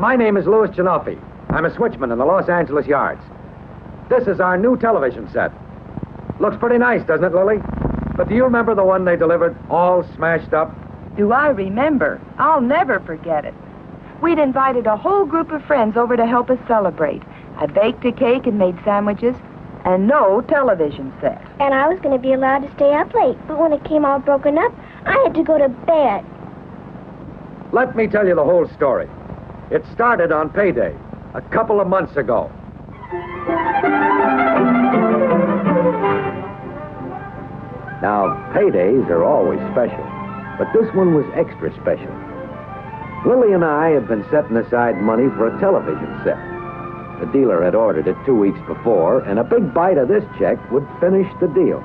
My name is Louis Janoffi. I'm a switchman in the Los Angeles yards. This is our new television set. Looks pretty nice, doesn't it, Lily? But do you remember the one they delivered all smashed up? Do I remember? I'll never forget it. We'd invited a whole group of friends over to help us celebrate. I baked a cake and made sandwiches, and no television set. And I was going to be allowed to stay up late, but when it came all broken up, I had to go to bed. Let me tell you the whole story. It started on payday, a couple of months ago. Now, paydays are always special, but this one was extra special. Lily and I had been setting aside money for a television set. The dealer had ordered it 2 weeks before, and a big bite of this check would finish the deal.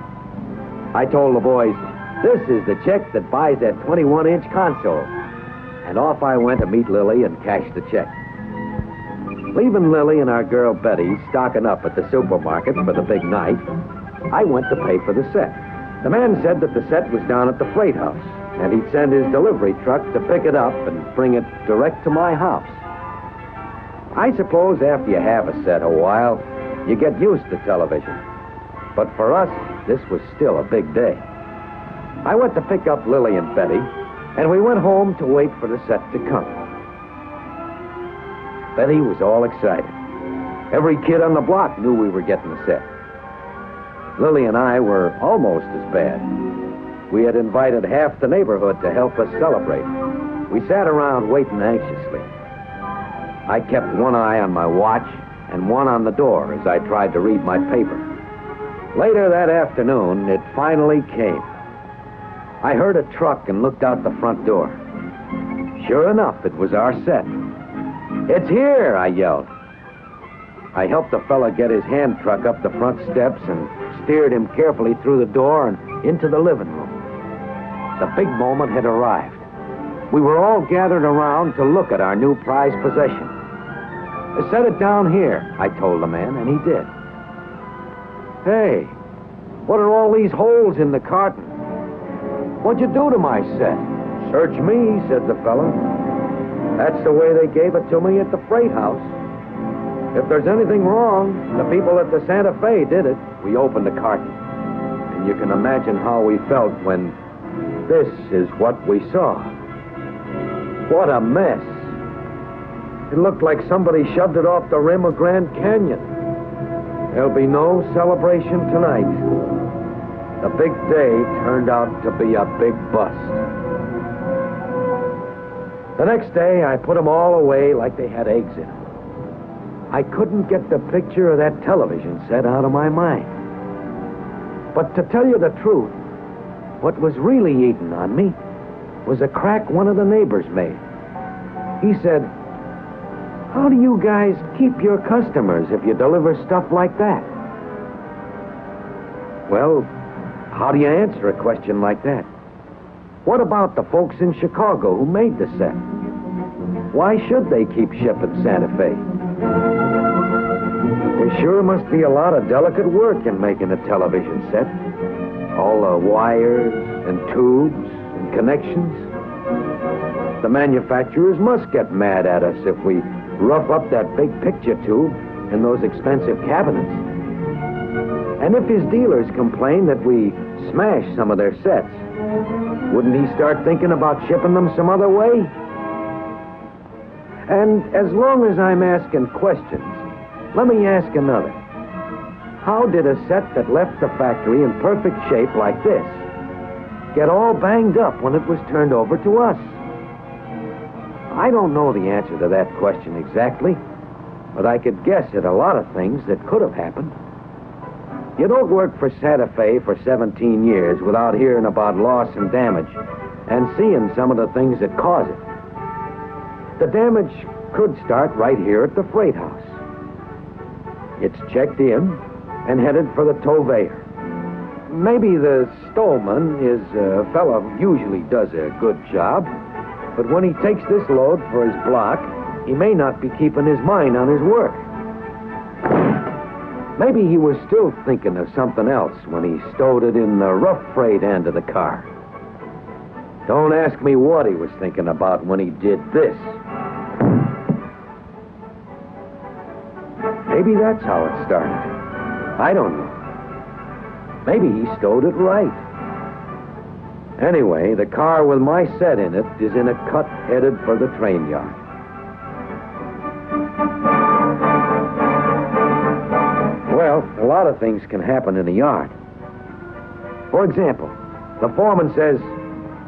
I told the boys, this is the check that buys that 21-inch console. And off I went to meet Lily and cash the check. Leaving Lily and our girl Betty stocking up at the supermarket for the big night, I went to pay for the set. The man said that the set was down at the freight house, and he'd send his delivery truck to pick it up and bring it direct to my house. I suppose after you have a set a while, you get used to television. But for us, this was still a big day. I went to pick up Lily and Betty, and we went home to wait for the set to come. Betty was all excited. Every kid on the block knew we were getting the set. Lily and I were almost as bad. We had invited half the neighborhood to help us celebrate. We sat around waiting anxiously. I kept one eye on my watch and one on the door as I tried to read my paper. Later that afternoon, it finally came. I heard a truck and looked out the front door. Sure enough, it was our set. "It's here," I yelled. I helped the fella get his hand truck up the front steps and steered him carefully through the door and into the living room. The big moment had arrived. We were all gathered around to look at our new prized possession. "Set it down here," I told the man, and he did. "Hey, what are all these holes in the carton? What'd you do to my set?" "Search me," said the fella. "That's the way they gave it to me at the freight house. If there's anything wrong, the people at the Santa Fe did it." We opened the carton, and you can imagine how we felt when this is what we saw. What a mess. It looked like somebody shoved it off the rim of Grand Canyon. There'll be no celebration tonight. The big day turned out to be a big bust. The next day, I put them all away like they had eggs in them. I couldn't get the picture of that television set out of my mind. But to tell you the truth, what was really eating on me was a crack one of the neighbors made. He said, "How do you guys keep your customers if you deliver stuff like that?" Well, how do you answer a question like that? What about the folks in Chicago who made the set? Why should they keep shipping Santa Fe? There sure must be a lot of delicate work in making a television set. All the wires and tubes and connections. The manufacturers must get mad at us if we rough up that big picture tube in those expensive cabinets. And if his dealers complain that we smash some of their sets, wouldn't he start thinking about shipping them some other way? And as long as I'm asking questions, let me ask another. How did a set that left the factory in perfect shape like this get all banged up when it was turned over to us? I don't know the answer to that question exactly, but I could guess at a lot of things that could have happened. You don't work for Santa Fe for 17 years without hearing about loss and damage and seeing some of the things that cause it. The damage could start right here at the freight house. It's checked in and headed for the toveyor. Maybe the storeman is a fellow who usually does a good job, but when he takes this load for his block, he may not be keeping his mind on his work. Maybe he was still thinking of something else when he stowed it in the rough freight end of the car. Don't ask me what he was thinking about when he did this. Maybe that's how it started. I don't know. Maybe he stowed it right. Anyway, the car with my set in it is in a cut headed for the train yard. Well, a lot of things can happen in a yard. For example, the foreman says,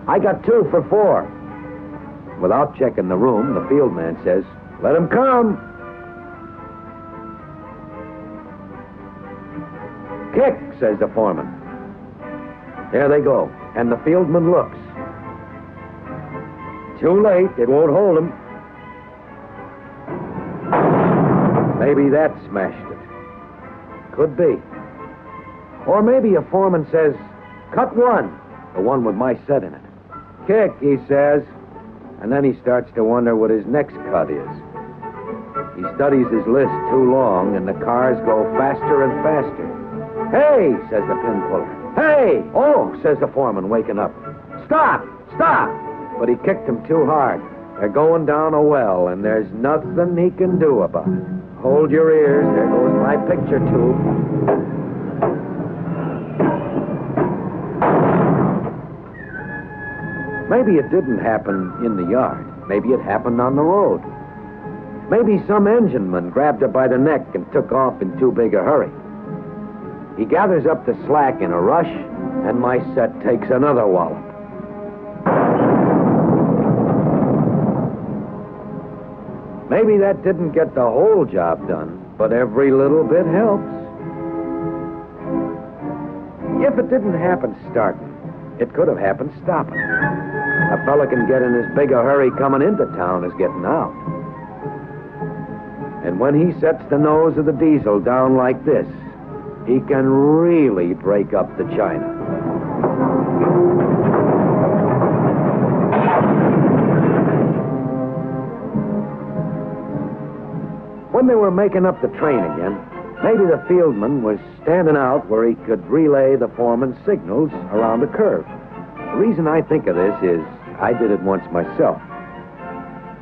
"I got 2 for 4. Without checking the room, the field man says, "Let him come." "Kick," says the foreman. There they go, and the fieldman looks. Too late, it won't hold him. Maybe that smashed it. Could be. Or maybe a foreman says, "Cut 1, the one with my set in it." "Kick," he says, and then he starts to wonder what his next cut is. He studies his list too long, and the cars go faster and faster. "Hey," says the pin puller. "Hey!" "Oh," says the foreman, waking up. "Stop! Stop!" But he kicked him too hard. They're going down a well, and there's nothing he can do about it. Hold your ears. There goes my picture tube. Maybe it didn't happen in the yard. Maybe it happened on the road. Maybe some engineman grabbed her by the neck and took off in too big a hurry. He gathers up the slack in a rush, and my set takes another wallop. Maybe that didn't get the whole job done, but every little bit helps. If it didn't happen starting, it could have happened stopping. A fella can get in as big a hurry coming into town as getting out. And when he sets the nose of the diesel down like this, he can really break up the china. When they were making up the train again, maybe the fieldman was standing out where he could relay the foreman's signals around a curve. The reason I think of this is I did it once myself.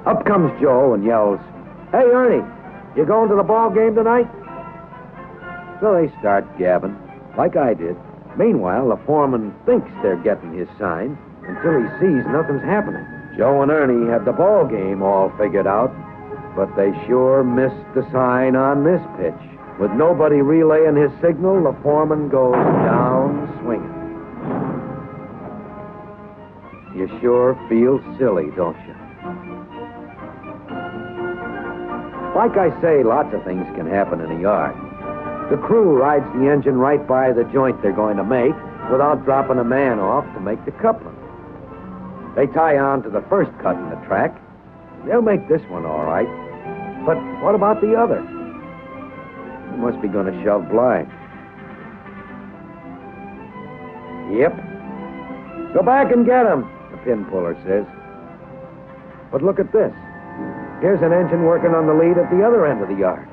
Up comes Joe and yells, "Hey, Ernie, you going to the ball game tonight?" So they start gabbing, like I did. Meanwhile, the foreman thinks they're getting his sign until he sees nothing's happening. Joe and Ernie had the ball game all figured out, but they sure missed the sign on this pitch. With nobody relaying his signal, the foreman goes down swinging. You sure feel silly, don't you? Like I say, lots of things can happen in a yard. The crew rides the engine right by the joint they're going to make without dropping a man off to make the coupling. They tie on to the first cut in the track. They'll make this one all right. But what about the other? You must be going to shove blind. Yep. Go back and get him, the pin puller says. But look at this. Here's an engine working on the lead at the other end of the yard.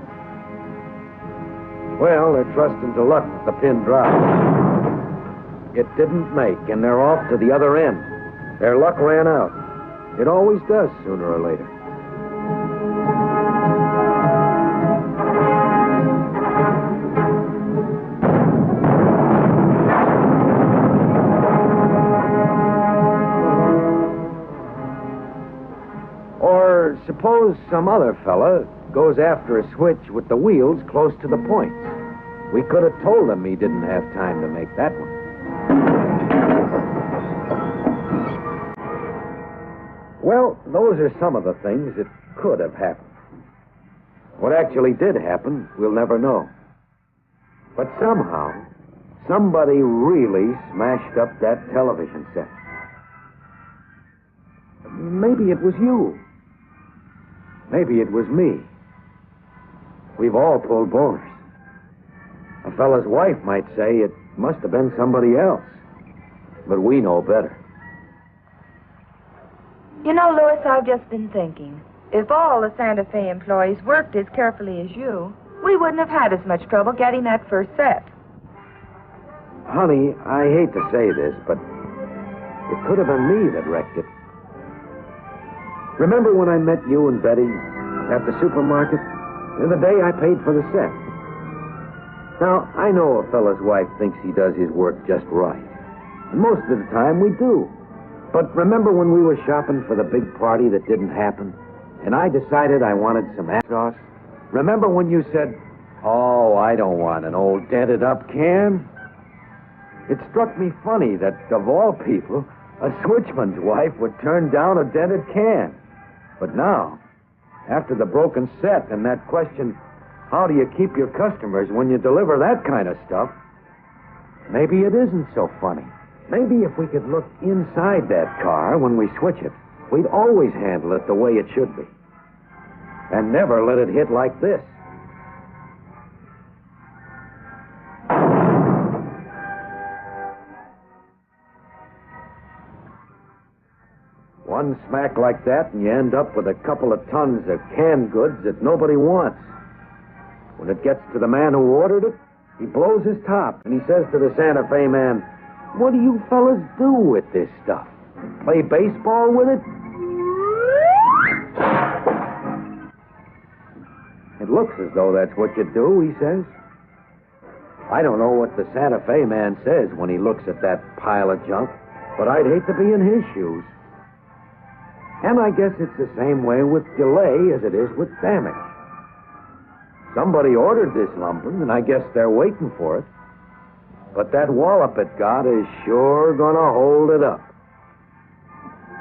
Well, they're trusting to luck that the pin dropped. It didn't make, and they're off to the other end. Their luck ran out. It always does sooner or later. Or suppose some other fella goes after a switch with the wheels close to the points. We could have told him he didn't have time to make that one. Well, those are some of the things that could have happened. What actually did happen, we'll never know. But somehow, somebody really smashed up that television set. Maybe it was you. Maybe it was me. We've all pulled boners. A fella's wife might say it must have been somebody else. But we know better. You know, Louis, I've just been thinking. If all the Santa Fe employees worked as carefully as you, we wouldn't have had as much trouble getting that first set. Honey, I hate to say this, but it could have been me that wrecked it. Remember when I met you and Betty at the supermarket? and the day I paid for the set. Now, I know a fella's wife thinks he does his work just right. And most of the time we do. But remember when we were shopping for the big party that didn't happen? And I decided I wanted some sauce? Remember when you said, "Oh, I don't want an old dented-up can"? It struck me funny that, of all people, a switchman's wife would turn down a dented can. But now, after the broken set and that question, how do you keep your customers when you deliver that kind of stuff? Maybe it isn't so funny. Maybe if we could look inside that car when we switch it, we'd always handle it the way it should be. And never let it hit like this. One smack like that, and you end up with a couple of tons of canned goods that nobody wants. When it gets to the man who ordered it, he blows his top, and he says to the Santa Fe man, "What do you fellas do with this stuff? Play baseball with it?" It looks as though that's what you do, he says. I don't know what the Santa Fe man says when he looks at that pile of junk, but I'd hate to be in his shoes. And I guess it's the same way with delay as it is with damage. Somebody ordered this lumber, and I guess they're waiting for it. But that wallop it got is sure gonna hold it up.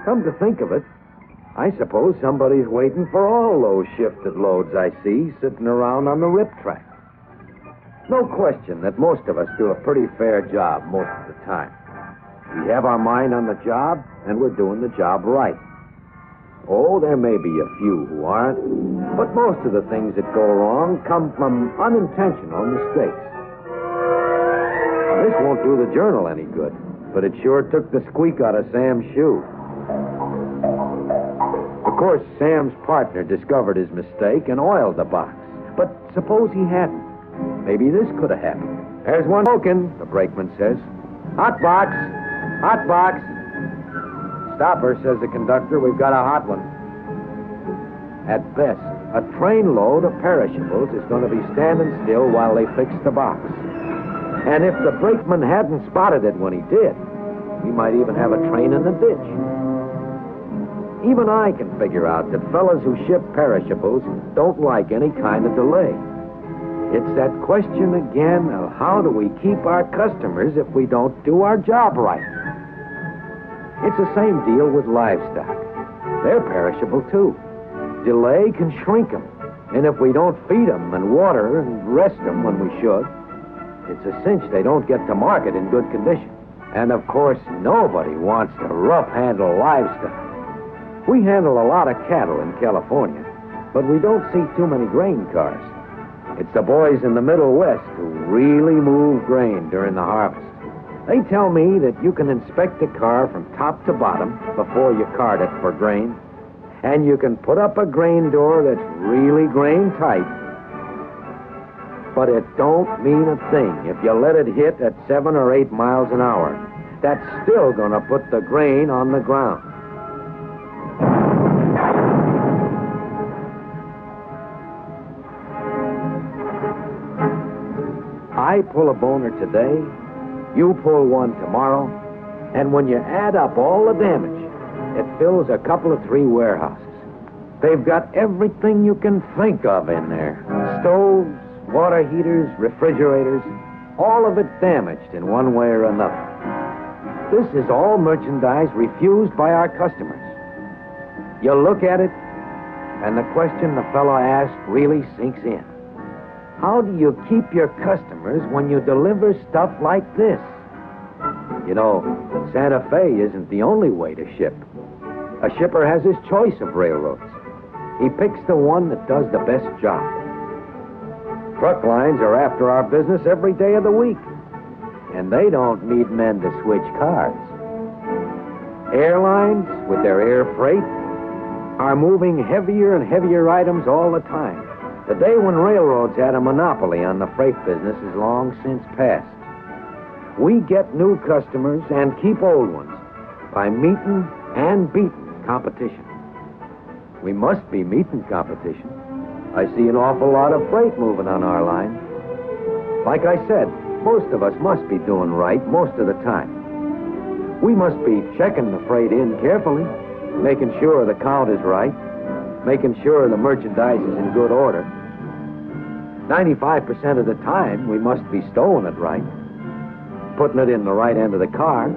Come to think of it, I suppose somebody's waiting for all those shifted loads I see sitting around on the rip track. No question that most of us do a pretty fair job most of the time. We have our mind on the job, and we're doing the job right. Oh, there may be a few who aren't, but most of the things that go wrong come from unintentional mistakes. This won't do the journal any good, but it sure took the squeak out of Sam's shoe. Of course, Sam's partner discovered his mistake and oiled the box. But suppose he hadn't. Maybe this could have happened. "There's one smoking," the brakeman says. "Hot box! Hot box!" "Stop her," says the conductor. "We've got a hot one." At best, a trainload of perishables is going to be standing still while they fix the box. And if the brakeman hadn't spotted it when he did, we might even have a train in the ditch. Even I can figure out that fellas who ship perishables don't like any kind of delay. It's that question again of how do we keep our customers if we don't do our job right? It's the same deal with livestock. They're perishable, too. Delay can shrink them, and if we don't feed them and water and rest them when we should, it's a cinch they don't get to market in good condition. And, of course, nobody wants to rough-handle livestock. We handle a lot of cattle in California, but we don't see too many grain cars. It's the boys in the Middle West who really move grain during the harvest. They tell me that you can inspect a car from top to bottom before you cart it for grain, and you can put up a grain door that's really grain tight. But it don't mean a thing if you let it hit at 7 or 8 miles an hour. That's still gonna put the grain on the ground. I pull a boner today, you pull one tomorrow, and when you add up all the damage, it fills a couple of 3 warehouses. They've got everything you can think of in there. Stoves, water heaters, refrigerators, all of it damaged in one way or another. This is all merchandise refused by our customers. You look at it, and the question the fellow asked really sinks in. How do you keep your customers when you deliver stuff like this? You know, Santa Fe isn't the only way to ship. A shipper has his choice of railroads. He picks the one that does the best job. Truck lines are after our business every day of the week, and they don't need men to switch cars. Airlines, with their air freight, are moving heavier and heavier items all the time. The day when railroads had a monopoly on the freight business is long since past. We get new customers and keep old ones by meeting and beating competition. We must be meeting competition. I see an awful lot of freight moving on our line. Like I said, most of us must be doing right most of the time. We must be checking the freight in carefully, making sure the count is right, making sure the merchandise is in good order. 95% of the time, we must be stowing it right, putting it in the right end of the car.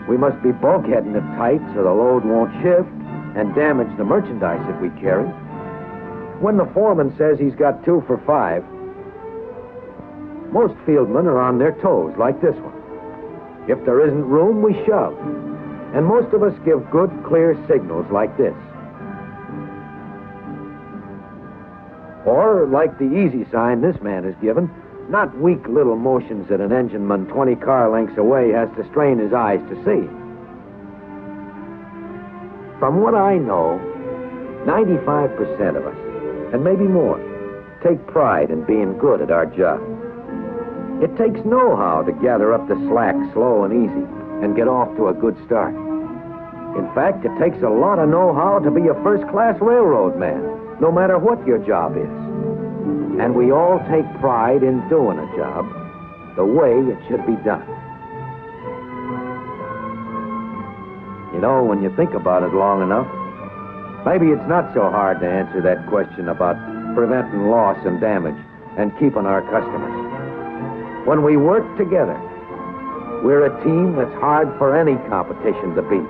We must be bulkheading it tight so the load won't shift and damage the merchandise that we carry. When the foreman says he's got 2 for 5, most fieldmen are on their toes, like this one. If there isn't room, we shove. And most of us give good, clear signals like this. Or like the easy sign this man has given, not weak little motions that an engineman 20 car lengths away has to strain his eyes to see. From what I know, 95% of us, and maybe more, take pride in being good at our job. It takes know-how to gather up the slack slow and easy and get off to a good start. In fact, it takes a lot of know-how to be a first-class railroad man, no matter what your job is. And we all take pride in doing a job the way it should be done. You know, when you think about it long enough, maybe it's not so hard to answer that question about preventing loss and damage and keeping our customers. When we work together, we're a team that's hard for any competition to beat.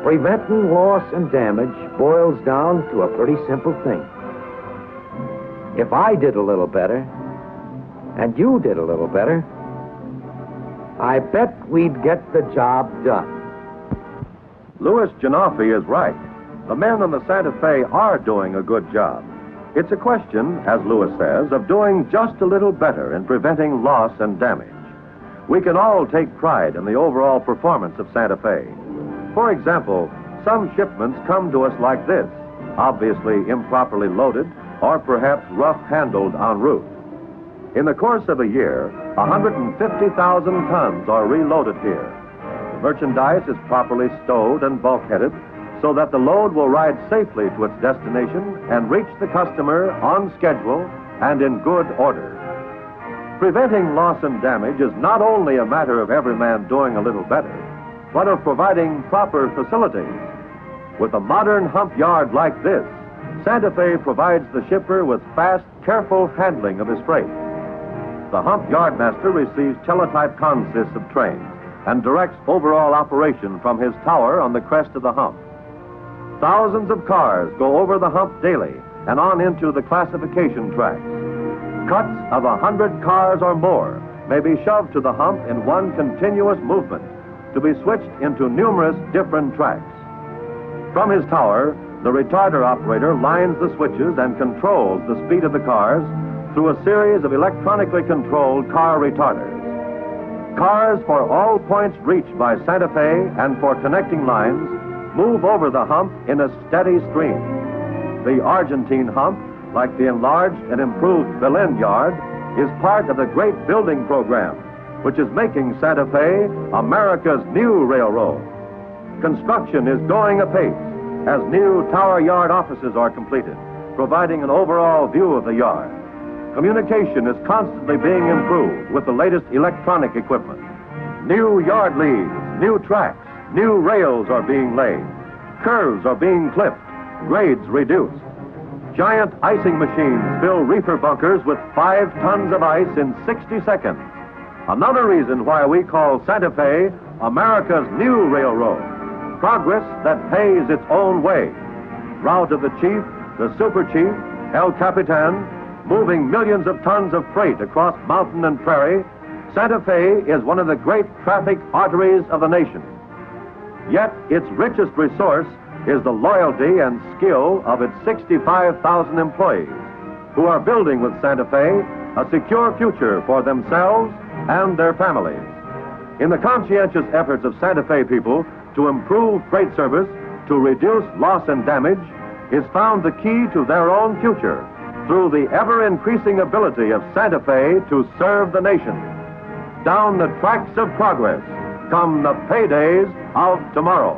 Preventing loss and damage boils down to a pretty simple thing. If I did a little better, and you did a little better, I bet we'd get the job done. Louis Janoffy is right. The men on the Santa Fe are doing a good job. It's a question, as Louis says, of doing just a little better in preventing loss and damage. We can all take pride in the overall performance of Santa Fe. For example, some shipments come to us like this, obviously improperly loaded or perhaps rough-handled en route. In the course of a year, 150,000 tons are reloaded here. The merchandise is properly stowed and bulkheaded so that the load will ride safely to its destination and reach the customer on schedule and in good order. Preventing loss and damage is not only a matter of every man doing a little better, but of providing proper facilities. With a modern hump yard like this, Santa Fe provides the shipper with fast, careful handling of his freight. The hump yardmaster receives teletype consists of trains and directs overall operation from his tower on the crest of the hump. Thousands of cars go over the hump daily and on into the classification tracks. Cuts of 100 cars or more may be shoved to the hump in one continuous movement to be switched into numerous different tracks. From his tower, the retarder operator lines the switches and controls the speed of the cars through a series of electronically controlled car retarders. Cars for all points reached by Santa Fe and for connecting lines move over the hump in a steady stream. The Argentine hump, like the enlarged and improved Belen yard, is part of the great building program, which is making Santa Fe America's new railroad. Construction is going apace as new tower yard offices are completed, providing an overall view of the yard. Communication is constantly being improved with the latest electronic equipment. New yard leads, new tracks, new rails are being laid. Curves are being clipped, grades reduced. Giant icing machines fill reefer bunkers with 5 tons of ice in 60 seconds. Another reason why we call Santa Fe America's new railroad. Progress that pays its own way. Route of the Chief, the Super Chief, El Capitan, moving millions of tons of freight across mountain and prairie, Santa Fe is one of the great traffic arteries of the nation. Yet its richest resource is the loyalty and skill of its 65,000 employees who are building with Santa Fe a secure future for themselves and their families. In the conscientious efforts of Santa Fe people to improve freight service, to reduce loss and damage, is found the key to their own future through the ever-increasing ability of Santa Fe to serve the nation. Down the tracks of progress come the paydays of tomorrow.